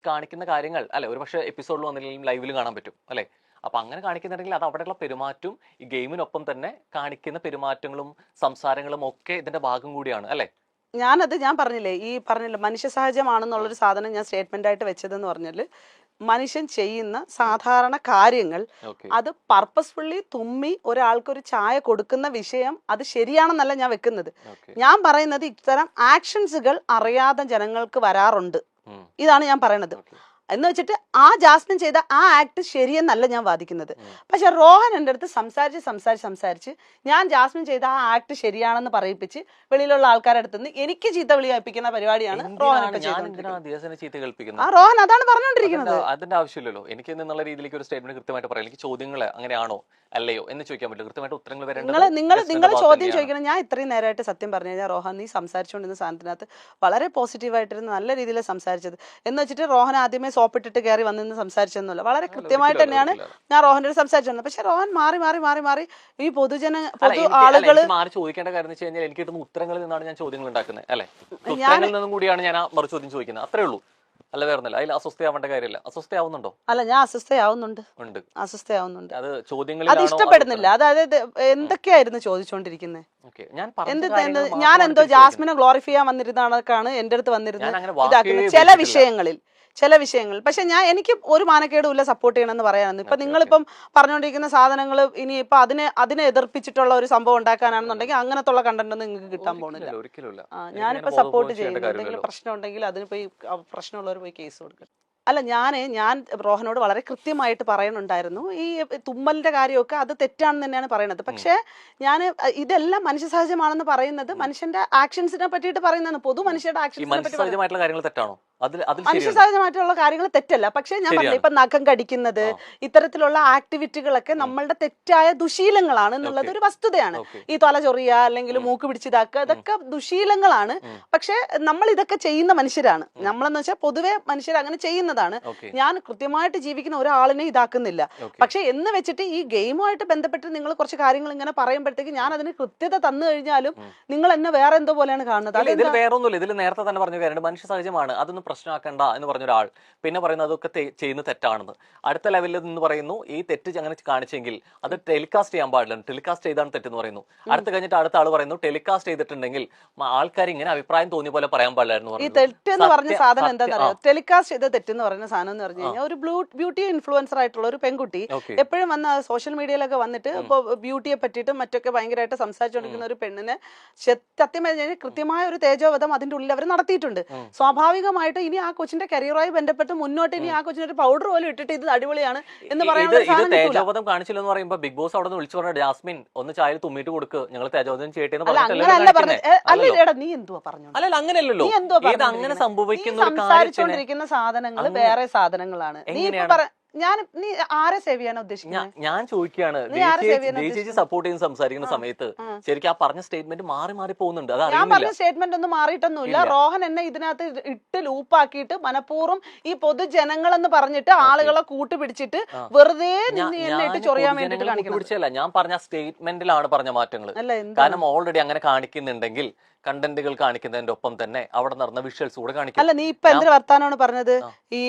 കാണിക്കുന്ന കാര്യങ്ങൾ അല്ലെ ഒരുപക്ഷെ എപ്പിസോഡിൽ വന്നില്ലെങ്കിൽ ലൈവിൽ കാണാൻ പറ്റും അല്ലെ. അപ്പൊ അങ്ങനെ കാണിക്കുന്നുണ്ടെങ്കിൽ അത് അവിടെയുള്ള പെരുമാറ്റവും ഈ ഗെയിമിനൊപ്പം തന്നെ കാണിക്കുന്ന പെരുമാറ്റങ്ങളും സംസാരങ്ങളും ഒക്കെ ഇതിന്റെ ഭാഗം കൂടിയാണ് അല്ലെ. ഞാൻ പറഞ്ഞില്ലേ മനുഷ്യ സഹജമാണെന്നുള്ളൊരു സാധനം ഞാൻ സ്റ്റേറ്റ്മെന്റ് ആയിട്ട് വെച്ചതെന്ന് പറഞ്ഞാല് മനുഷ്യൻ ചെയ്യുന്ന സാധാരണ കാര്യങ്ങൾ അത് പർപ്പസ്ഫുള്ളി തുമ്മി ഒരാൾക്കൊരു ചായ കൊടുക്കുന്ന വിഷയം അത് ശരിയാണെന്നല്ല ഞാൻ വെക്കുന്നത്. ഞാൻ പറയുന്നത് ഇത്തരം ആക്ഷൻസുകൾ അറിയാതെ ജനങ്ങൾക്ക് വരാറുണ്ട്, ഇതാണ് ഞാൻ പറയുന്നത്. എന്ന് വെച്ചിട്ട് ആ ജാസ്മിൻ ചെയ്ത ആ ആക്ട് ശരിയെന്നല്ല ഞാൻ വാദിക്കുന്നത്. പക്ഷെ റോഹൻ എൻ്റെ അടുത്ത് സംസാരിച്ച് ഞാൻ ജാസ്മിൻ ചെയ്ത ആ ആക്ട് ശരിയാണെന്ന് പറയിപ്പിച്ച് വെളിയിലുള്ള ആൾക്കാരുടെ അടുത്ത് നിന്ന് എനിക്ക് ചീത്ത വിളി അയപ്പിക്കുന്ന പരിപാടിയാണ് റോഹൻ റോഹൻ അതാണ് പറഞ്ഞുകൊണ്ടിരിക്കുന്നത്. അതിന്റെ ആവശ്യമില്ലല്ലോ എനിക്ക് എന്നുള്ള രീതിയിലേക്ക് ഒരു സ്റ്റേറ്റ്മെന്റ് കൃത്യമായിട്ട് പറയാം. എനിക്ക് ചോദ്യങ്ങൾ അങ്ങനെയാണോ അല്ലയോ എന്ന് ചോദിക്കാൻ പറ്റില്ല, കൃത്യമായിട്ട് ഉത്തരങ്ങൾ വരേണ്ടത് നിങ്ങൾ ചോദ്യം ചോദിക്കണം. ഞാൻ ഇത്രയും നേരമായിട്ട് സത്യം പറഞ്ഞു കഴിഞ്ഞാൽ റോഹൻ നീ സംസാരിച്ചുകൊണ്ടിരുന്ന സാധനത്തിനകത്ത് വളരെ പോസിറ്റീവായിട്ടിരുന്ന് നല്ല രീതിയിൽ സംസാരിച്ചത്. എന്ന് വെച്ചിട്ട് റോഹൻ ആദ്യമേ സോപ്പിട്ടിട്ട് കയറി വന്നിന്ന് സംസാരിച്ചെന്നല്ല, വളരെ കൃത്യമായിട്ട് തന്നെയാണ് ഞാൻ റോഹന്റെ സംസാരിച്ചത്. പക്ഷെ റോഹൻ മാറി ഈ പൊതു ആളുകള് ചോദിക്കേണ്ട കാര്യം വെച്ച് കഴിഞ്ഞാൽ എനിക്ക് കിട്ടുന്ന ഉത്തരങ്ങളിൽ നിന്നാണ് ഞാൻ ചോദ്യങ്ങൾ ഉണ്ടാക്കുന്നത് അല്ലെ. ഉത്തരങ്ങളിൽ നിന്നും കൂടിയാണ് ഞാൻ ആ മറു ചോദ്യം ചോദിക്കുന്നത്, അത്രേ ഉള്ളൂ. അല്ല വേറൊന്നല്ല, അതിൽ അസ്വസ്ഥയാവേണ്ട കാര്യമില്ല. അസ്വസ്ഥയാവുന്നുണ്ടോ? അല്ല ഞാൻ അസ്വസ്ഥയാവുന്നുണ്ട്. അത് ചോദ്യങ്ങളിൽ അത് ഇഷ്ടപ്പെടുന്നില്ല. അതായത് എന്തൊക്കെയായിരുന്നു ചോദിച്ചോണ്ടിരിക്കുന്നത്? ഞാൻ എന്തോ ജാസ്മിനെ ഗ്ലോറിഫൈ ചെയ്യാൻ വന്നിരുന്നതാണ് എന്റെ അടുത്ത് വന്നിരുന്നത് ഇതാക്കുന്നത് ചില വിഷയങ്ങൾ. പക്ഷെ എനിക്ക് ഒരു മാനക്കേടും ഇല്ല സപ്പോർട്ട് ചെയ്യണമെന്ന് പറയാനാണ്. ഇപ്പൊ നിങ്ങളിപ്പം പറഞ്ഞുകൊണ്ടിരിക്കുന്ന സാധനങ്ങൾ ഇനി ഇപ്പൊ അതിനെ എതിർപ്പിച്ചിട്ടുള്ള ഒരു സംഭവം ഉണ്ടാക്കാനാണെന്നുണ്ടെങ്കിൽ അങ്ങനത്തുള്ള കണ്ടന്റ് ഒന്നും നിങ്ങൾക്ക് കിട്ടാൻ പോകുന്നില്ല. ഞാനിപ്പോ സപ്പോർട്ട് ചെയ്യുന്നു. എന്തെങ്കിലും പ്രശ്നം ഉണ്ടെങ്കിൽ അതിന് പോയി പ്രശ്നമുള്ളവർ പോയി കേസ് കൊടുക്കണം. അല്ല ഞാൻ റോഹനോട് വളരെ കൃത്യമായിട്ട് പറയുന്നുണ്ടായിരുന്നു ഈ തുമ്മലിന്റെ കാര്യമൊക്കെ അത് തെറ്റാണെന്ന് തന്നെയാണ് പറയുന്നത്. പക്ഷെ ഞാൻ ഇതെല്ലാം മനുഷ്യ സഹജമാണെന്ന് പറയുന്നത് മനുഷ്യന്റെ ആക്ഷൻസിനെ പറ്റിയിട്ട് പറയുന്നതാണ്. പൊതു മനുഷ്യരുടെ ആക്ഷൻസിനെ പറ്റി മനുഷ്യ സഹജമായിട്ടുള്ള കാര്യങ്ങൾ തെറ്റല്ല. പക്ഷെ ഞാൻ പറഞ്ഞില്ല ഇപ്പൊ നഖം കടിക്കുന്നത് ഇത്തരത്തിലുള്ള ആക്ടിവിറ്റികളൊക്കെ നമ്മളുടെ തെറ്റായ ദുശീലങ്ങളാണ് എന്നുള്ളത് ഒരു വസ്തുതയാണ്. ഈ തല ചൊറിയ അല്ലെങ്കിൽ മൂക്ക് പിടിച്ചിതാക്കുക ഇതൊക്കെ ദുശീലങ്ങളാണ്. പക്ഷെ നമ്മൾ ഇതൊക്കെ ചെയ്യുന്ന മനുഷ്യരാണ്. നമ്മളെന്ന് വെച്ചാൽ പൊതുവെ മനുഷ്യർ അങ്ങനെ ചെയ്യുന്നതാണ്. ഞാൻ കൃത്യമായിട്ട് ജീവിക്കുന്ന ഒരാളിനെ ഇതാക്കുന്നില്ല. പക്ഷെ എന്ന് വെച്ചിട്ട് ഈ ഗെയിമുമായിട്ട് ബന്ധപ്പെട്ട് നിങ്ങൾ കുറച്ച് കാര്യങ്ങൾ ഇങ്ങനെ പറയുമ്പോഴത്തേക്ക് ഞാൻ അതിന് കൃത്യത തന്നു കഴിഞ്ഞാലും നിങ്ങൾ എന്നെ വേറെ എന്തോ പോലെയാണ് കാണുന്നത്. ഇതിൽ വേറെ ഒന്നുമില്ല. ഇതിൽ നേരത്തെ തന്നെ പറഞ്ഞു കാര്യമുണ്ട്, മനുഷ്യ സഹജമാണ്, അതൊന്നും പ്രശ്നമാക്കണ്ട എന്ന് പറഞ്ഞ ഒരാൾ പിന്നെ പറയുന്നത് അതൊക്കെ ചെയ്യുന്നത് തെറ്റാണെന്ന്. അടുത്ത ലെവലിൽ നിന്ന് പറയുന്നു ഈ തെറ്റ് അങ്ങനെ കാണിച്ചെങ്കിൽ അത് ടെലികാസ്റ്റ് ചെയ്യാൻ പാടില്ല, ടെലികാസ്റ്റ് ചെയ്താണ് തെറ്റെന്ന് പറയുന്നു. അടുത്ത് കഴിഞ്ഞിട്ട് അടുത്ത ആൾ പറയുന്നു ടെലികാസ്റ്റ് ചെയ്തിട്ടുണ്ടെങ്കിൽ ആൾക്കാർ ഇങ്ങനെ അഭിപ്രായം തോന്നിയ പോലെ പറയാൻ പാടില്ലായിരുന്നു. ഈ തെറ്റെന്ന് പറഞ്ഞ സാധനം എന്താണെന്നറിയോ? ടെലികാസ്റ്റ് ചെയ്ത തെറ്റെന്ന് പറയുന്ന സാധനം എന്ന് പറഞ്ഞു കഴിഞ്ഞാൽ ഒരു ബ്യൂട്ടി ഇൻഫ്ലുവൻസർ ആയിട്ടുള്ള ഒരു പെൺകുട്ടി എപ്പോഴും വന്ന സോഷ്യൽ മീഡിയയിലൊക്കെ വന്നിട്ട് ഇപ്പൊ ബ്യൂട്ടിയെ പറ്റിയിട്ടും മറ്റൊക്കെ ഭയങ്കരമായിട്ട് സംസാരിച്ചുകൊണ്ടിരിക്കുന്ന ഒരു പെണ്ണിനെ സത്യം പറഞ്ഞാൽ കൃത്യമായ ഒരു തേജോവധം അതിന്റെ ഉള്ളിൽ അവർ നടത്തിയിട്ടുണ്ട്. സ്വാഭാവികമായിട്ട് ഇനി ആ കൊച്ചിന്റെ കരിയറുമായി ബന്ധപ്പെട്ട് മുന്നോട്ട് ഇനി ആ കൊച്ചിന് ഒരു പൗഡർ പോലും ഇട്ടിട്ട് ഇത് അടിപൊളിയാണ് എന്ന് പറയാനുള്ള തേജോവധം കാണിച്ചില്ലെന്ന് പറയുമ്പോൾ ബിഗ് ബോസ് അവിടെ നിന്ന് വിളിച്ചു പറഞ്ഞ ജാസ്മിൻ ഒന്ന് ചായയിൽ തുമ്മിട്ട് കൊടുക്ക്, ഞങ്ങൾ തേജോവധം ചെയ്യട്ടെ. നീ എന്തുവാ പറഞ്ഞു? അല്ല അങ്ങനെയല്ലോ, അങ്ങനെ സംസാരിച്ചുകൊണ്ടിരിക്കുന്ന സാധനങ്ങൾ വേറെ സാധനങ്ങളാണ്. നീ ആരെ സേവ് ചെയ്യാൻ ഉദ്ദേശിക്കുന്നത്? ഞാൻ ചോദിക്കുകയാണ്, സപ്പോർട്ട് ചെയ്യുന്ന സംസാരിക്കുന്ന സമയത്ത് ശരിക്കും ആ പറഞ്ഞ സ്റ്റേറ്റ്മെന്റ് മാറി പോകുന്നുണ്ട്. ഞാൻ പറഞ്ഞ സ്റ്റേറ്റ്മെന്റ് ഒന്നും മാറിയിട്ടൊന്നുമില്ല. റോഹൻ എന്നെ ഇതിനകത്ത് ഇട്ട് ലൂപ്പാക്കിയിട്ട് മനഃപൂർവ്വം ഈ പൊതുജനങ്ങൾ എന്ന് പറഞ്ഞിട്ട് ആളുകളെ കൂട്ടുപിടിച്ചിട്ട് വെറുതെ ഇട്ട് ചൊറിയാൻ വേണ്ടിട്ട് കാണിക്കണം. ഞാൻ പറഞ്ഞ സ്റ്റേറ്റ്മെന്റിലാണ് പറഞ്ഞ മാറ്റങ്ങൾ. കാരണം ഓൾറെഡി അങ്ങനെ കാണിക്കുന്നുണ്ടെങ്കിൽ കണ്ടന്റുകൾ കാണിക്കുന്നതിന്റെ ഒപ്പം തന്നെ അവിടെ നടന്ന വിഷ്വൽസ് കൂടെ കാണിക്കും. അല്ല നീ ഇപ്പൊ എന്തൊരു വർത്താനമാണ് പറഞ്ഞത്? ഈ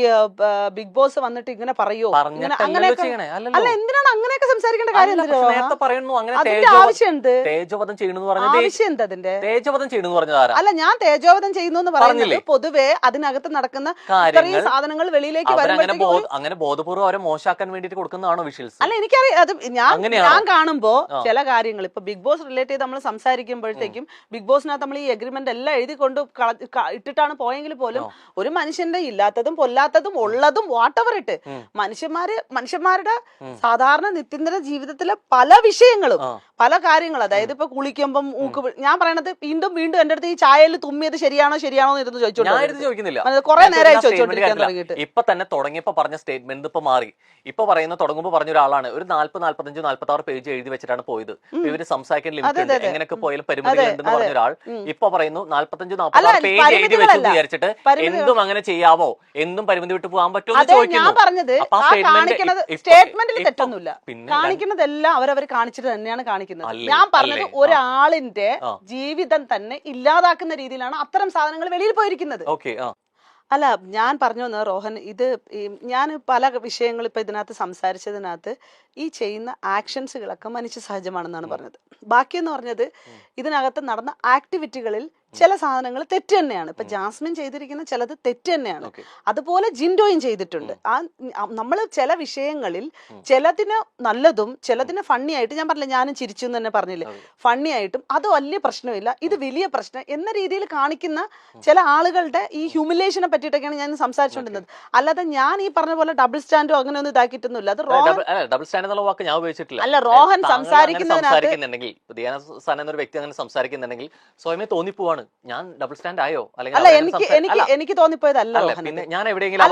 ബിഗ് ബോസ് വന്നിട്ട് ഇങ്ങനെ പറയോ? അല്ല എന്തിനാണ് അങ്ങനെയൊക്കെ സംസാരിക്കേണ്ട കാര്യം? ആവശ്യമുണ്ട് തേജോവധം ചെയ്യണമെന്ന് പറഞ്ഞത് അല്ല, ഞാൻ തേജോവധം ചെയ്യുന്നു എന്ന് പറയുന്നത് പൊതുവെ അതിനകത്ത് നടക്കുന്ന ഇത്രയും സാധനങ്ങൾ വെളിയിലേക്ക് അങ്ങനെ ബോധപൂർവ്വം അവരെ മോശമാക്കാൻ വേണ്ടിട്ട് കൊടുക്കുന്നതാണോ വിഷ്വൽസ്? അല്ല എനിക്കറിയാം. അത് ഞാൻ കാണുമ്പോ ചില കാര്യങ്ങൾ ഇപ്പൊ ബിഗ് ബോസ് റിലേറ്റ് ചെയ്ത് നമ്മൾ സംസാരിക്കുമ്പോഴത്തേക്കും ബിഗ് ബോസിനകത്ത് നമ്മൾ ഈ എഗ്രിമെന്റ് എല്ലാം എഴുതി കൊണ്ട് ഇട്ടിട്ടാണ് പോയെങ്കിൽ പോലും ഒരു മനുഷ്യന്റെ ഇല്ലാത്തതും പൊല്ലാത്തതും ഉള്ളതും വാട്ടെവർ ഇട്ട് മനുഷ്യന്മാരുടെ സാധാരണ നിത്യന്തര ജീവിതത്തിലെ പല വിഷയങ്ങളും പല കാര്യങ്ങളും, അതായത് ഇപ്പൊ കുളിക്കുമ്പം ഞാൻ പറയണത് വീണ്ടും എന്റെ അടുത്ത് ഈ ചായയിൽ തുമ്മിയത് ശരിയാണോ എന്ന് ഇരുന്ന് ചോദിച്ചോണ്ടിരിക്കുന്നില്ല. കുറെ നേരമായി ചോദിച്ചോണ്ടിരിക്കാൻ. ഇപ്പൊ തന്നെ തുടങ്ങിയപ്പോ പറഞ്ഞ സ്റ്റേറ്റ്മെന്റ് ഇപ്പൊ മാറി. ഇപ്പൊ പറയുന്ന തുടങ്ങുമ്പോ പറഞ്ഞ ഒരാളാണ് ഒരു 40-45-46 പേജ് എഴുതി വെച്ചിട്ടാണ് പോയത്. ഇവര് സംസാരിക്കാൻ ലിമിറ്റ് ഉണ്ട്, എങ്ങനെയൊക്കെ പോയാലും പരിമിതികളുണ്ടെന്ന് പറഞ്ഞ ഒരാൾ ഇപ്പൊ പറയുന്നു 45-46 പേജ് എഴുതി വെച്ചെന്ന് വിചാരിച്ചിട്ട് എന്തും അങ്ങനെ ചെയ്യാവോ, എന്തും പരിമിതി വിട്ട് പോകാൻ പറ്റുമോ എന്ന് ചോദിക്കുന്നു. സ്റ്റേറ്റ്മെന്റിൽ തെറ്റൊന്നുമില്ല, കാണിക്കുന്നതെല്ലാം അവരവർ കാണിച്ചിട്ട് തന്നെയാണ് കാണിക്കുന്നത്. ഞാൻ പറഞ്ഞത് ഒരാളിന്റെ ജീവിതം തന്നെ ഇല്ലാതാക്കുന്ന രീതിയിലാണ് അത്തരം സാധനങ്ങൾ വെളിയിൽ പോയിരിക്കുന്നത്. അല്ല ഞാൻ പറഞ്ഞു വന്നത് റോഹൻ, ഇത് ഞാൻ പല വിഷയങ്ങൾ ഇപ്പൊ ഇതിനകത്ത് സംസാരിച്ചതിനകത്ത് ഈ ചെയ്യുന്ന ആക്ഷൻസുകളൊക്കെ മനുഷ്യ സഹജമാണെന്നാണ് പറഞ്ഞത്. ബാക്കിയെന്ന് പറഞ്ഞത് ഇതിനകത്ത് നടന്ന ആക്ടിവിറ്റികളിൽ ചില സാധനങ്ങൾ തെറ്റ് തന്നെയാണ്. ഇപ്പൊ ജാസ്മിൻ ചെയ്തിരിക്കുന്ന ചിലത് തെറ്റ് തന്നെയാണ്. അതുപോലെ ജിൻഡോയും ചെയ്തിട്ടുണ്ട്. നമ്മൾ ചില വിഷയങ്ങളിൽ ചിലതിന് നല്ലതും ചിലതിന് ഫണ്ണി ആയിട്ട്, ഞാൻ പറഞ്ഞില്ല ഞാനും ചിരിച്ചു എന്ന് തന്നെ പറഞ്ഞില്ലേ, ഫണ്ണി ആയിട്ടും അത് വലിയ പ്രശ്നമില്ല, ഇത് വലിയ പ്രശ്നം എന്ന രീതിയിൽ കാണിക്കുന്ന ചില ആളുകളുടെ ഈ ഹ്യൂമിലേഷനെ പറ്റിയിട്ടൊക്കെയാണ് ഞാൻ സംസാരിച്ചുകൊണ്ടിരുന്നത്. അല്ലാതെ ഞാൻ ഈ പറഞ്ഞ പോലെ ഡബിൾ സ്റ്റാൻഡോ അങ്ങനെ ഒന്നും ഇതാക്കിയിട്ടൊന്നുമില്ല. അത് ഡബിൾ സ്റ്റാൻഡ് എന്നുള്ള വാക്ക് ഞാൻ ഉപയോഗിച്ചിട്ടില്ല. അല്ല, റോഹൻ സംസാരിക്കുന്നുണ്ടെങ്കിൽ, ദിയാന സന എന്നൊരു വ്യക്തി അങ്ങനെ സംസാരിക്കുന്നുണ്ടെങ്കിൽ സ്വയമേ തോന്നിപ്പോവാണ് ഞാൻ ഡബിൾ സ്റ്റാൻഡ് ആയോ, അല്ല എനിക്ക് തോന്നിപ്പോയതല്ല. പിന്നെ ഞാൻ എവിടെയെങ്കിലും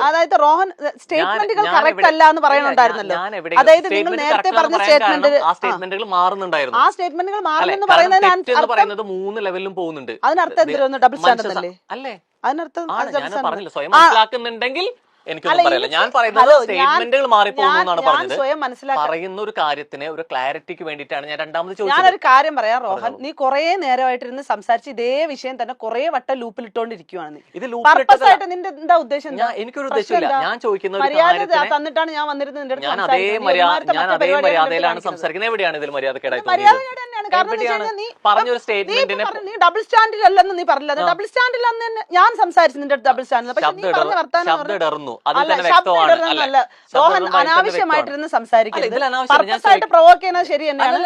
അതായത് റോഹൻ സ്റ്റേറ്റ്മെന്റുകൾ കറക്റ്റ് അല്ല എന്ന് പറയുന്നുണ്ടായിരുന്നല്ലോ. അതായത് നിങ്ങൾ നേരത്തെ പറഞ്ഞ സ്റ്റേറ്റ്മെന്റുകൾ മാറുന്നുണ്ടായിരുന്നു. ആ സ്റ്റേറ്റ്മെന്റുകൾ മാറുന്നെന്ന് പറയുന്നത് 3 ലെവലിലും പോകുന്നുണ്ട്. അതിനർത്ഥം എന്തിനാണ് ഡബിൾ സ്റ്റാൻഡ് അല്ലേ? അല്ലേ, അതിനർത്ഥം ഞാൻ പറഞ്ഞില്ല സ്വയം മനസ്സിലാക്കുന്നുണ്ടെങ്കിൽ എനിക്കൊന്നും പറയില്ല. ഞാൻ പറയുന്നത് സ്റ്റേറ്റ്മെന്റുകൾ മാറിപ്പോകുന്നു എന്നാണ് പറഞ്ഞത്. പറയുന്ന ഒരു കാര്യത്തിന് ഒരു ക്ലാരിറ്റിക്ക് വേണ്ടിയിട്ടാണ് ഞാൻ രണ്ടാമത് ചോദിച്ചത്. ഞാനൊരു കാര്യം പറയാം റോഹൻ, നീ കുറെ നേരമായിട്ടിരുന്ന് സംസാരിച്ച് ഇതേ വിഷയം തന്നെ കുറെ വട്ടം ലൂപ്പിൽ ഇട്ടോണ്ടിരിക്കുവാണ്. ഇത് പർപ്പസായിട്ട് നിന്റെ എന്താ ഉദ്ദേശം? എനിക്കൊരു ഉദ്ദേശമില്ല. ഞാൻ ചോദിക്കുന്ന മര്യാദ തന്നിട്ടാണ് ഞാൻ വന്നിരുന്നത്. ഞാൻ അതേ മര്യാദയിലാണ് സംസാരിക്കുന്നത്. എവിടെയാണ് ഇതിൽ മര്യാദക്കേടായി പറഞ്ഞൊരു സ്റ്റേറ്റ്മെന്റിന് നീ ഡബിൾ സ്റ്റാൻഡിലല്ലെന്ന് നീ പറഞ്ഞില്ല. ഡബിൾ സ്റ്റാൻഡിലെന്ന് ഞാൻ സംസാരിച്ചു നിന്റെ ഡബിൾ സ്റ്റാൻഡിൽ. പക്ഷെ നീ പറഞ്ഞ വർത്താനം റോഹൻ അനാവശ്യമായിട്ടിരുന്ന് സംസാരിക്കുന്നത് പ്രൊവോക്ക് ചെയ്യുന്നത് ശരി തന്നെയാണ്.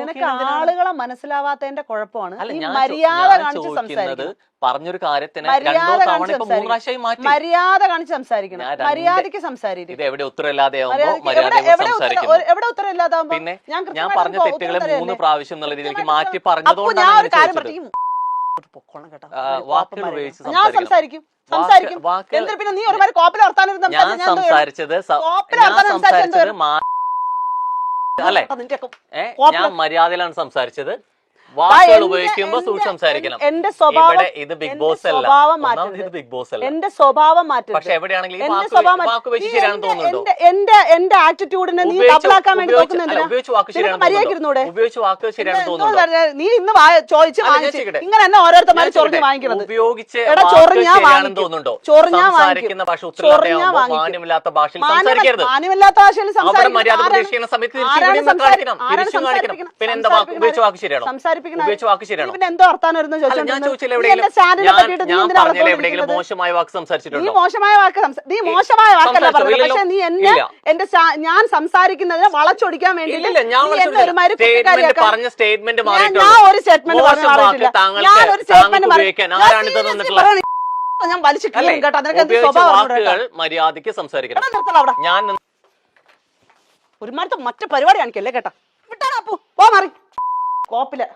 നിനക്ക് ആളുകളെ മനസ്സിലാവാത്തതിന്റെ കുഴപ്പമാണ്. മര്യാദ കാണിച്ച് സംസാരിക്കുന്നത്. പറഞ്ഞൊരു കാര്യത്തിന് മര്യാദ കാണിച്ച് സംസാരിക്കണം. മര്യാദക്ക് സംസാരിക്കും. എവിടെ ഉത്തരവില്ലാതെ എവിടെ ഉത്തരവില്ലാതാവുമ്പോ പിന്നെ ഞാൻ പറഞ്ഞ തെറ്റുകളെ 3 പ്രാവശ്യം എന്നുള്ള രീതിയിലേക്ക് മാറ്റി പറഞ്ഞതുകൊണ്ടാണ് വാക്കുകൾ ഉപയോഗിച്ച് ഞാൻ സംസാരിക്കും. എന്തിന് പിന്നെ നീ ഒരുമാതിരി കോപ്പിൽ വർത്താനം ഞാൻ സംസാരിച്ചത് അല്ലെ, ഞാൻ മര്യാദയിലാണ് സംസാരിച്ചത്. വാക്കുകൾ ഉപയോഗിക്കുമ്പോൾ സൂക്ഷിച്ച് സംസാരിക്കണം. എന്റെ സ്വഭാവം ഇത് ബിഗ് ബോസ് അല്ല, ഇത് ബിഗ് ബോസ് അല്ല. എന്റെ സ്വഭാവം മാറ്റും. പക്ഷെ എവിടെയാണെങ്കിലും വാക്ക് ഉപയോഗിച്ച് ശരിയാണെന്ന് തോന്നുന്നുണ്ടോ? എന്റെ ആറ്റിറ്റ്യൂഡിനെ നീ ഡബിളാക്കാൻ വേണ്ടി നോക്കുന്നുണ്ട്. ഉപയോഗിച്ച് വാക്ക് ശരിയാണെന്ന് ഉപയോഗിച്ച് വാക്ക് ശരിയാണെന്ന് തോന്നുന്നുണ്ടോ? നീ ഇന്ന് ചോദിച്ച് ഇങ്ങനെ തന്നെ ഓരോരുത്തന്മാരെ ചൊറിഞ്ഞ് വാങ്ങിക്കുന്നത്. ഉപയോഗിച്ച് ശരിയാണെന്ന് തോന്നുന്നുണ്ടോ? സംസാരിക്കുന്ന ഭാഷ ഉത്തരവില്ലാത്ത മാന്യമില്ലാത്ത ഭാഷയിൽ സംസാരിക്കരുത്. മാന്യമില്ലാത്ത ഭാഷയിൽ മര്യാദ പ്രതീക്ഷിക്കുന്ന സമയത്ത് കാണിക്കണം, തിരിച്ചും കാണിക്കണം. പിന്നെ എന്താ ഉപയോഗിച്ച് വാക്ക് ശരിയാണോ? പിന്നെ എന്തോ വർത്താനം ഞാൻ ചോദിച്ചില്ല എവിടെയെങ്കിലും മോശമായ വാക്ക് സംസാരിച്ചിട്ടുണ്ടോ? നീ മോശമായ വാക്കല്ല പറഞ്ഞത്. പക്ഷെ നീ എന്നെ ഞാൻ സംസാരിക്കുന്നതിനെ വളച്ചൊടിക്കാൻ വേണ്ടി പറഞ്ഞ സ്റ്റേറ്റ്മെന്റ് ഞാൻ ഒരു സ്റ്റേറ്റ്മെന്റ് ഞാൻ വലിച്ചു കേട്ടോ. വാക്കുകൾ മര്യാദയ്ക്ക് സംസാരിക്കണം. ഞാൻ ഒരുമാരത്തെ മറ്റു പരിപാടി കാണിക്കല്ലേ കേട്ടാ. വിട്ടാ പോ മാറി കോപ്പില്.